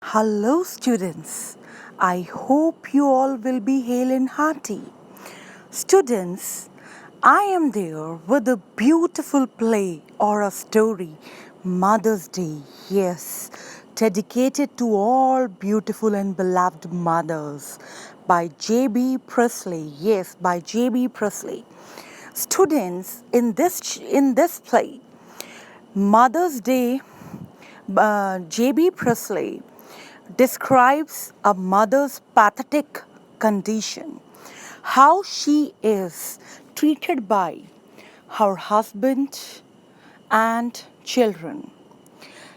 Hello, students. I hope you all will be hale and hearty. Students, I am there with a beautiful play or a story, Mother's Day, yes, dedicated to all beautiful and beloved mothers by J.B. Presley. Yes, by J.B. Presley. Students, in this play, Mother's Day, J.B. Presley describes a mother's pathetic condition, how she is treated by her husband and children.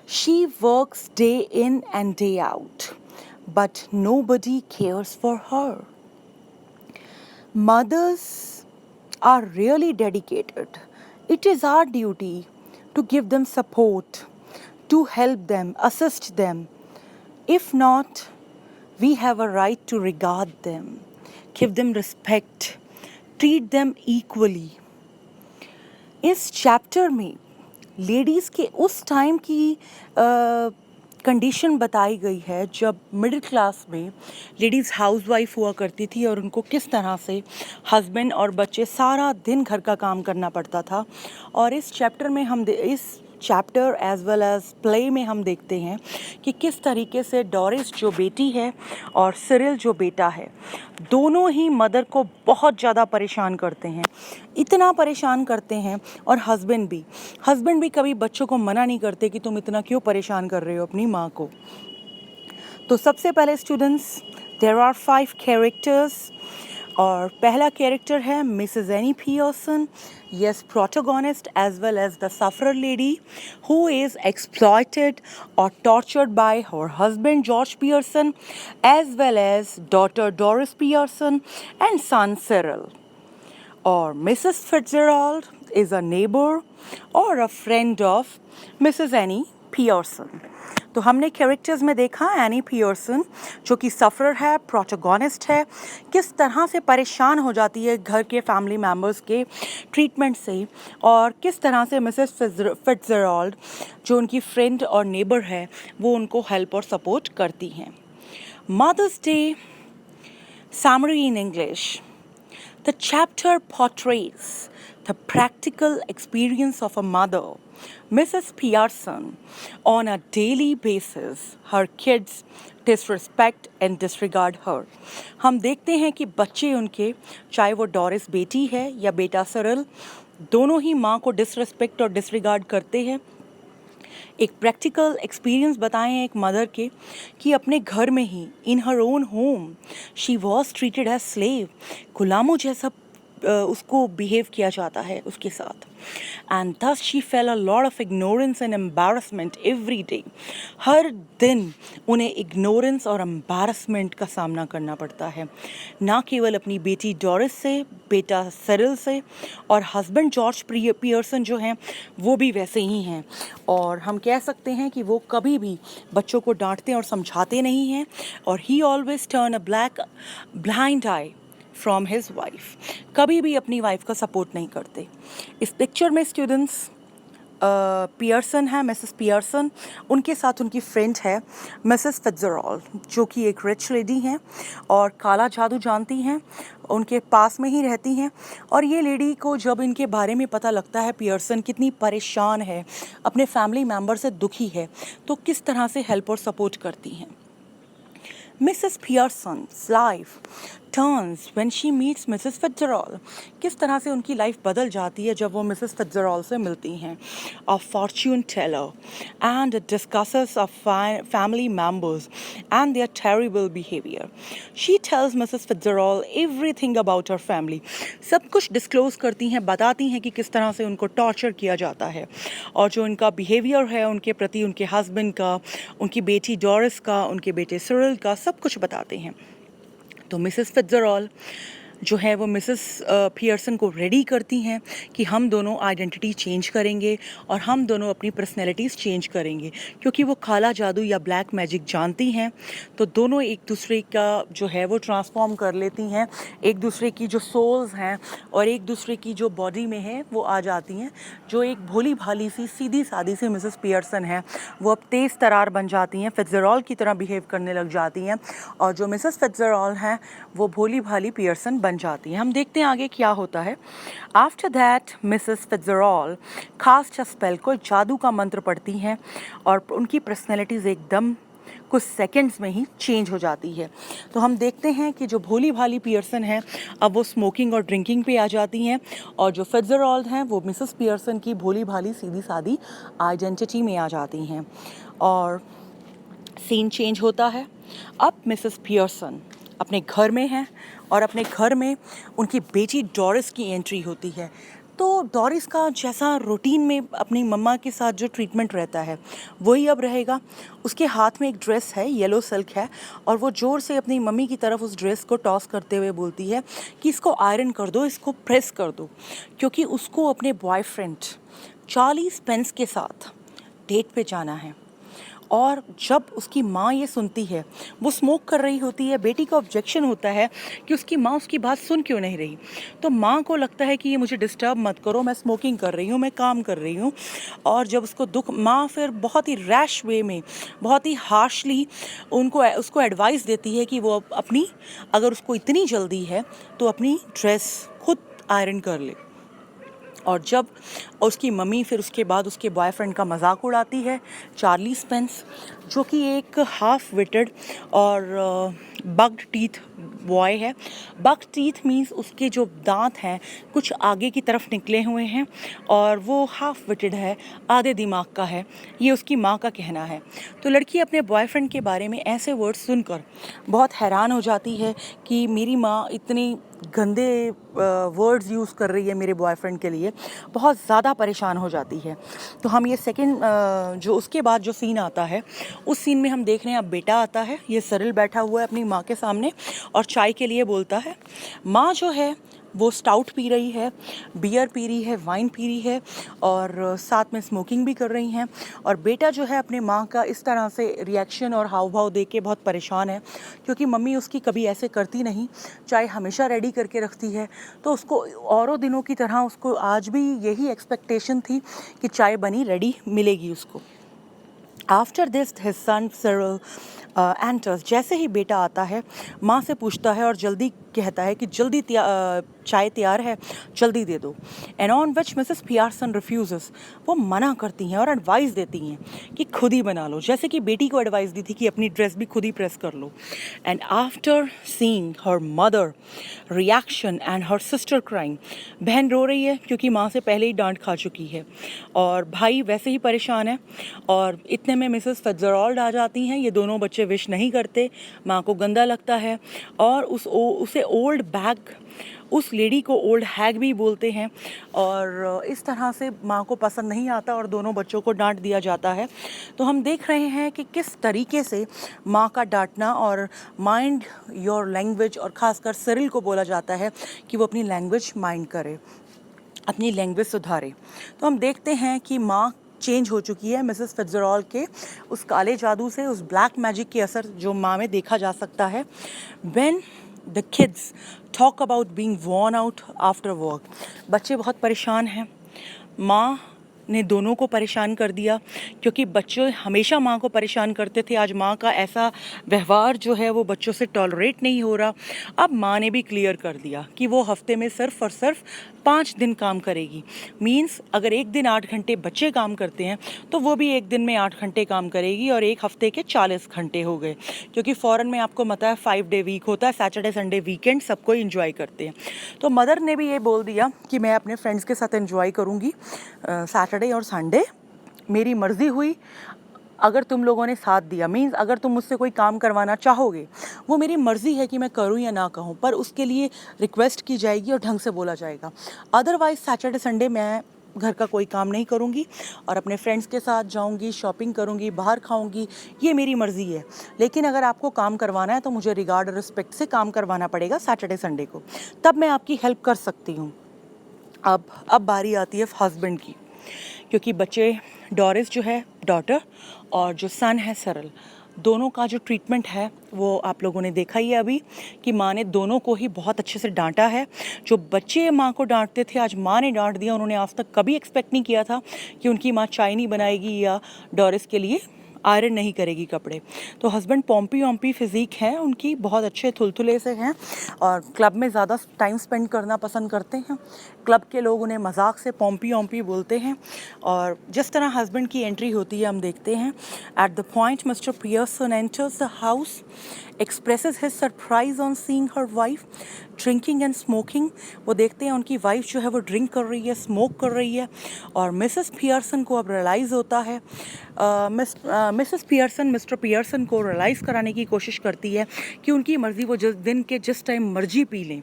She works day in and day out, but nobody cares for her. Mothers are really dedicated. It is our duty to give them support, to help them, assist them. If not, we have a right to regard them, give them respect, treat them equally. इस chapter में ladies के उस time की condition बताई गई है जब middle class में लेडीज़ हाउसवाइफ हुआ करती थी और उनको किस तरह से हस्बैंड और बच्चे सारा दिन घर का काम करना पड़ता था। और इस चैप्टर में इस chapter as well as play में हम देखते हैं कि किस तरीके से डोरिस जो बेटी है और सिरिल जो बेटा है, दोनों ही मदर को बहुत ज़्यादा परेशान करते हैं, इतना परेशान करते हैं। और हस्बैंड भी कभी बच्चों को मना नहीं करते कि तुम इतना क्यों परेशान कर रहे हो अपनी माँ को। तो सबसे पहले स्टूडेंट्स, देयर आर 5 कैरेक्टर्स और पहला कैरेक्टर है Mrs any Pearson, yes, protagonist as well as the sufferer lady who is exploited or tortured by her husband George Pearson as well as daughter Doris Pearson and son Cyril. Or Mrs. Fitzgerald is a neighbor or a friend of Mrs. Annie Pearson. तो हमने characters में देखा any Pearson जो कि सफ़रर है, protagonist है, किस तरह से परेशान हो जाती है घर के फैमिली मेम्बर्स के ट्रीटमेंट से, और किस तरह से मिसेस फिट्जराल्ड जो उनकी फ्रेंड और नेबर है वो उनको हेल्प और सपोर्ट करती हैं। Mother's Day summary in English. The chapter portrays the practical experience of a mother, Mrs. Pearson, on a daily basis. Her kids disrespect and disregard her. हम देखते हैं कि बच्चे उनके, चाहे वो डोरिस बेटी है या बेटा सिरिल, दोनों ही माँ को डिसरिस्पेक्ट और डिसरिगार्ड करते हैं। एक प्रैक्टिकल एक्सपीरियंस बताएं हैं एक मदर के कि अपने घर में ही in her own home she was treated as slave, गुलामों जैसा उसको बिहेव किया जाता है उसके साथ। And thus she felt a lot of ignorance and embarrassment every day. हर दिन उन्हें इग्नोरेंस और एम्बैरसमेंट का सामना करना पड़ता है, ना केवल अपनी बेटी डोरिस से, बेटा सिरिल से, और हस्बैंड जॉर्ज पियर्सन जो हैं वो भी वैसे ही हैं। और हम कह सकते हैं कि वो कभी भी बच्चों को डांटते और समझाते नहीं हैं, और ही always turn a blind I from his wife, कभी भी अपनी वाइफ का सपोर्ट नहीं करते। इस पिक्चर में स्टूडेंट्स पियर्सन है, मिसेस पियर्सन, उनके साथ उनकी फ्रेंड है मिसेस फिट्जराल्ड जो कि एक रिच लेडी हैं और काला जादू जानती हैं, उनके पास में ही रहती हैं। और ये लेडी को जब इनके बारे में पता लगता है पियर्सन कितनी परेशान है, अपने फैमिली मेम्बर से दुखी है, तो किस तरह से हेल्प और सपोर्ट करती हैं। Mrs. Pearson's life turns when she meets Mrs. Fitzgerald. किस तरह से उनकी लाइफ बदल जाती है जब वो मिसेस फिट्जराल्ड से मिलती हैं। A fortune teller and it discusses of family members and their terrible behavior. She tells Mrs. Fitzgerald everything about her family. सब कुछ डिस्क्लोज करती हैं, बताती हैं कि किस तरह से उनको टॉर्चर किया जाता है, और जो उनका बिहेवियर है उनके प्रति, उनके हस्बैंड का, उनकी बेटी डोरिस का, उनके बेटे सिरिल का, सब कुछ बताते हैं। तो मिसेस फिट्जराल्ड जो है वो मिसेस पियर्सन को रेडी करती हैं कि हम दोनों आइडेंटिटी चेंज करेंगे और हम दोनों अपनी पर्सनैलिटीज़ चेंज करेंगे, क्योंकि वो काला जादू या ब्लैक मैजिक जानती हैं। तो दोनों एक दूसरे का जो है वो ट्रांसफॉर्म कर लेती हैं, एक दूसरे की जो सोल्स हैं और एक दूसरे की जो बॉडी में है वो आ जाती हैं। जो एक भोली भाली सी सीधी सादी सी मिसेस पियर्सन है वो अब तेज़ तरार बन जाती हैं, फिट्ज़जेराल्ड की तरह बिहेव करने लग जाती हैं, और जो मिसेस फिट्ज़जेराल्ड हैं वो भोली भाली पियर्सन बन जाती हैं। हम देखते हैं आगे क्या होता है। After that Mrs Fitzgerald cast a spell, कोई जादू का मंत्र पढ़ती हैं और उनकी पर्सनैलिटीज़ एकदम कुछ सेकंड्स में ही चेंज हो जाती है। तो हम देखते हैं कि जो भोली भाली पियर्सन है अब वो स्मोकिंग और ड्रिंकिंग पे आ जाती हैं, और जो फिट्ज़जेराल्ड हैं वो मिसेस पियर्सन की भोली भाली सीधी सादी आइडेंटिटी में आ जाती हैं। और सीन चेंज होता है। अब मिसेस पियर्सन अपने घर में हैं और अपने घर में उनकी बेटी डोरिस की एंट्री होती है। तो डोरिस का जैसा रूटीन में अपनी मम्मा के साथ जो ट्रीटमेंट रहता है वही अब रहेगा। उसके हाथ में एक ड्रेस है, येलो सिल्क है, और वो ज़ोर से अपनी मम्मी की तरफ उस ड्रेस को टॉस करते हुए बोलती है कि इसको आयरन कर दो, इसको प्रेस कर दो, क्योंकि उसको अपने बॉयफ्रेंड चार्ली स्पेंस के साथ डेट पे जाना है। और जब उसकी माँ ये सुनती है, वो स्मोक कर रही होती है, बेटी को ऑब्जेक्शन होता है कि उसकी माँ उसकी बात सुन क्यों नहीं रही। तो माँ को लगता है कि ये मुझे डिस्टर्ब मत करो, मैं स्मोकिंग कर रही हूँ, मैं काम कर रही हूँ। और जब उसको दुख, माँ फिर बहुत ही रैश वे में, बहुत ही हार्शली उसको एडवाइस देती है कि वो अपनी, अगर उसको इतनी जल्दी है तो अपनी ड्रेस खुद आयरन कर ले। और जब उसकी मम्मी फिर उसके बाद उसके बॉयफ्रेंड का मजाक उड़ाती है, चार्ली स्पेंस, जो कि एक हाफ विटेड और बग्ड टीथ बॉय है। बग्ड टीथ मीन्स उसके जो दांत हैं कुछ आगे की तरफ निकले हुए हैं और वो हाफ विटेड है, आधे दिमाग का है, ये उसकी माँ का कहना है। तो लड़की अपने बॉयफ्रेंड के बारे में ऐसे वर्ड्स सुनकर बहुत हैरान हो जाती है कि मेरी माँ इतनी गंदे वर्ड्स यूज़ कर रही है मेरे बॉयफ्रेंड के लिए, बहुत ज़्यादा परेशान हो जाती है। तो हम ये सेकंड जो उसके बाद जो सीन आता है, उस सीन में हम देख रहे हैं अब बेटा आता है, ये सरिल बैठा हुआ है अपनी माँ के सामने और चाय के लिए बोलता है। माँ जो है वो स्टाउट पी रही है, बियर पी रही है, वाइन पी रही है और साथ में स्मोकिंग भी कर रही हैं। और बेटा जो है अपने माँ का इस तरह से रिएक्शन और हाव भाव देख के बहुत परेशान है, क्योंकि मम्मी उसकी कभी ऐसे करती नहीं, चाय हमेशा रेडी करके रखती है। तो उसको औरों दिनों की तरह उसको आज भी यही एक्सपेक्टेशन थी कि चाय बनी रेडी मिलेगी उसको। After this his son Cyril enters, जैसे ही बेटा आता है माँ से पूछता है और जल्दी कहता है कि जल्दी चाय तैयार है, जल्दी दे दो। And on which Mrs Pearson refuses, वो मना करती हैं और एडवाइस देती हैं कि खुद ही बना लो, जैसे कि बेटी को एडवाइस दी थी कि अपनी ड्रेस भी खुद ही प्रेस कर लो। And after seeing her mother reaction and her sister crying, बहन रो रही है क्योंकि माँ से पहले ही डांट खा चुकी है और भाई वैसे ही परेशान है, और इतने में मिसेस फिट्ज़जेराल्ड आ जाती हैं। ये दोनों बच्चे विश नहीं करते, माँ को गंदा लगता है और उसे ओल्ड बैग, उस लेडी को ओल्ड हैग भी बोलते हैं, और इस तरह से माँ को पसंद नहीं आता और दोनों बच्चों को डांट दिया जाता है। तो हम देख रहे हैं कि किस तरीके से माँ का डांटना और माइंड योर लैंग्वेज, और ख़ासकर सिरिल को बोला जाता है कि वो अपनी लैंग्वेज माइंड करे, अपनी लैंग्वेज सुधारे। तो हम देखते हैं कि माँ चेंज हो चुकी है मिसेस फिट्ज़जेराल्ड के उस काले जादू से, उस ब्लैक मैजिक के असर जो माँ में देखा जा सकता है। When the kids talk about being worn out after work, बच्चे बहुत परेशान हैं, माँ ने दोनों को परेशान कर दिया, क्योंकि बच्चे हमेशा माँ को परेशान करते थे, आज माँ का ऐसा व्यवहार जो है वो बच्चों से टॉलरेट नहीं हो रहा। अब माँ ने भी क्लियर कर दिया कि वो हफ्ते में सिर्फ और सिर्फ 5 दिन काम करेगी। मीन्स अगर एक दिन 8 घंटे बच्चे काम करते हैं तो वो भी एक दिन में 8 घंटे काम करेगी, और एक हफ्ते के 40 घंटे हो गए, क्योंकि फ़ॉरेन में आपको पता है 5 डे वीक होता है, सैटरडे संडे वीकेंड सबको इंजॉय करते हैं। तो मदर ने भी ये बोल दिया कि मैं अपने फ्रेंड्स के साथ इंजॉय करूँगी सैटरडे और संडे, मेरी मर्ज़ी हुई, अगर तुम लोगों ने साथ दिया, मीन्स अगर तुम मुझसे कोई काम करवाना चाहोगे, वो मेरी मर्ज़ी है कि मैं करूं या ना कहूं, पर उसके लिए रिक्वेस्ट की जाएगी और ढंग से बोला जाएगा। अदरवाइज़ सैटरडे संडे मैं घर का कोई काम नहीं करूँगी और अपने फ्रेंड्स के साथ जाऊँगी, शॉपिंग करूँगी, बाहर खाऊँगी, ये मेरी मर्ज़ी है। लेकिन अगर आपको काम करवाना है तो मुझे रिगार्ड और रिस्पेक्ट से काम करवाना पड़ेगा सैटरडे संडे को, तब मैं आपकी हेल्प कर सकती हूँ। अब बारी आती है हस्बैंड की, क्योंकि बच्चे डोरिस जो है डॉटर और जो सन है सरल, दोनों का जो ट्रीटमेंट है वो आप लोगों ने देखा ही है अभी कि माँ ने दोनों को ही बहुत अच्छे से डांटा है। जो बच्चे माँ को डांटते थे आज माँ ने डांट दिया। उन्होंने आज तक कभी एक्सपेक्ट नहीं किया था कि उनकी माँ चाय नहीं बनाएगी या डोरिस के लिए आयरन नहीं करेगी कपड़े। तो हस्बैंड पॉम्पी वॉम्पी फिज़ीक है उनकी, बहुत अच्छे थुलथुले से हैं और क्लब में ज़्यादा टाइम स्पेंड करना पसंद करते हैं। क्लब के लोग उन्हें मजाक से पॉम्पी वॉम्पी बोलते हैं। और जिस तरह हस्बैंड की एंट्री होती है हम देखते हैं, at the point mister Pearson enters the house, expresses his surprise on seeing her wife drinking and smoking। वो देखते हैं उनकी वाइफ जो है वो ड्रिंक कर रही है, स्मोक कर रही है। और मिसेस पियर्सन को अब रियलाइज़ होता है, मिसेस पियर्सन मिस्टर पियर्सन को रियलाइज़ कराने की कोशिश करती है कि उनकी मर्ज़ी वो जिस दिन के जिस टाइम मर्जी पी लें।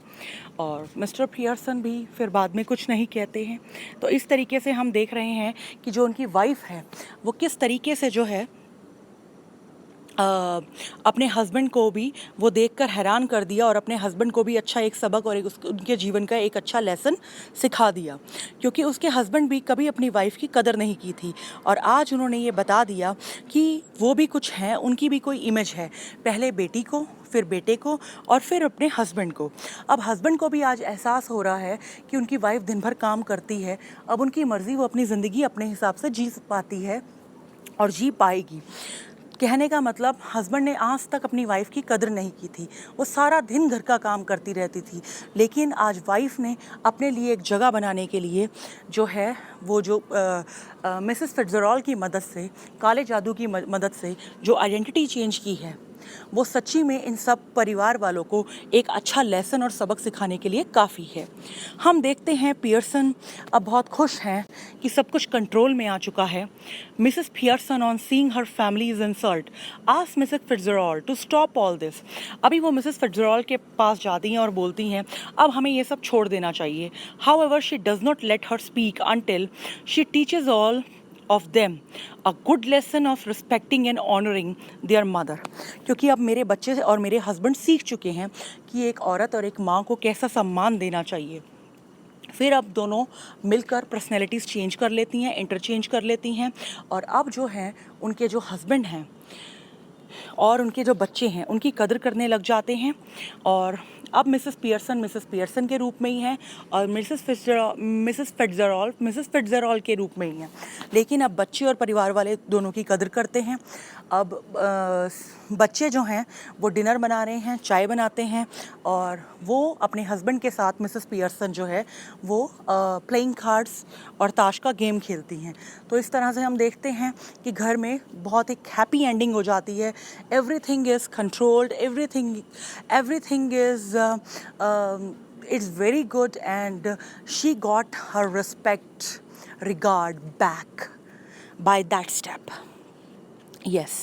और मिस्टर पियर्सन भी फिर बाद में कुछ नहीं कहते हैं। तो इस तरीके से हम देख रहे हैं कि जो उनकी वाइफ है वो किस तरीके से जो है अपने हस्बैंड को भी वो देखकर हैरान कर दिया और अपने हस्बैंड को भी अच्छा एक सबक और उनके जीवन का एक अच्छा लेसन सिखा दिया। क्योंकि उसके हस्बैंड भी कभी अपनी वाइफ की कदर नहीं की थी और आज उन्होंने ये बता दिया कि वो भी कुछ हैं, उनकी भी कोई इमेज है, पहले बेटी को, फिर बेटे को और फिर अपने हस्बैंड को। अब हस्बैंड को भी आज एहसास हो रहा है कि उनकी वाइफ दिन भर काम करती है, अब उनकी मर्ज़ी, वो अपनी ज़िंदगी अपने हिसाब से जी पाती है और जी पाएगी। कहने का मतलब हस्बैंड ने आज तक अपनी वाइफ की कदर नहीं की थी, वो सारा दिन घर का काम करती रहती थी। लेकिन आज वाइफ ने अपने लिए एक जगह बनाने के लिए जो है वो जो मिसेस फिट्जरॉल की मदद से, काले जादू की मदद से जो आइडेंटिटी चेंज की है, वो सच्ची में इन सब परिवार वालों को एक अच्छा लेसन और सबक सिखाने के लिए काफ़ी है। हम देखते हैं पियर्सन अब बहुत खुश हैं कि सब कुछ कंट्रोल में आ चुका है। Mrs Pearson on seeing her family is insult asked Mrs Fitzgerald to stop all this. अभी वो मिसेस फिट्जरॉल के पास जाती हैं और बोलती हैं अब हमें ये सब छोड़ देना चाहिए। However she does not let her speak until she teaches all of them a good lesson of respecting and honoring their mother। क्योंकि अब मेरे बच्चे और मेरे हस्बैंड सीख चुके हैं कि एक औरत और एक माँ को कैसा सम्मान देना चाहिए। फिर अब दोनों मिलकर पर्सनैलिटीज़ चेंज कर लेती हैं, इंटरचेंज कर लेती हैं और अब जो हैं उनके जो हस्बैंड हैं और उनके जो बच्चे हैं उनकी कदर करने लग जाते हैं। और अब मिसेस पियर्सन के रूप में ही हैं और मिसेस फिट्जरॉल के रूप में ही हैं। लेकिन अब बच्चे और परिवार वाले दोनों की कदर करते हैं। अब बच्चे जो हैं वो डिनर बना रहे हैं, चाय बनाते हैं और वो अपने हस्बैंड के साथ मिसेस पियर्सन जो है वो प्लेइंग कार्ड्स और ताश का गेम खेलती हैं। तो इस तरह से हम देखते हैं कि घर में बहुत एक हैप्पी एंडिंग हो जाती है। Everything is controlled, everything is it's very good and she got her respect, regard back by that step। yes,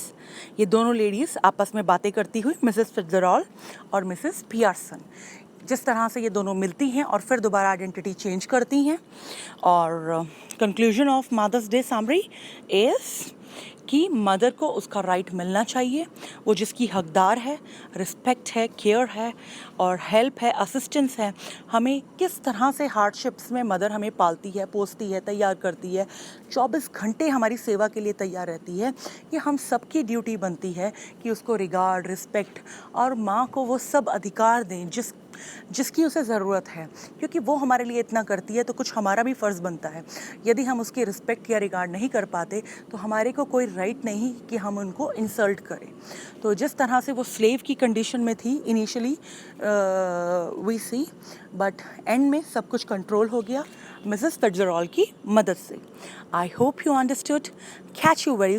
ये दोनों लेडीज़ आपस में बातें करती हुई मिसेस फिट्जरॉल और मिसेस पियर्सन, जिस तरह से ये दोनों मिलती हैं और फिर दोबारा आइडेंटिटी चेंज करती हैं। और conclusion of Mother's Day summary is कि मदर को उसका राइट मिलना चाहिए, वो जिसकी हकदार है, रिस्पेक्ट है, केयर है और हेल्प है, असिस्टेंस है। हमें किस तरह से हार्डशिप्स में मदर हमें पालती है, पोसती है, तैयार करती है, 24 घंटे हमारी सेवा के लिए तैयार रहती है। ये हम सबकी ड्यूटी बनती है कि उसको रिगार्ड, रिस्पेक्ट और माँ को वो सब अधिकार दें जिसकी उसे ज़रूरत है। क्योंकि वो हमारे लिए इतना करती है तो कुछ हमारा भी फ़र्ज़ बनता है। यदि हम उसकी रिस्पेक्ट या रिगार्ड नहीं कर पाते तो हमारे को कोई राइट नहीं कि हम उनको इंसल्ट करें। तो जिस तरह से वो स्लेव की कंडीशन में थी initially we see, but end में सब कुछ कंट्रोल हो गया मिसेस फिट्जरॉल की मदद से। I hope you understood. Catch you very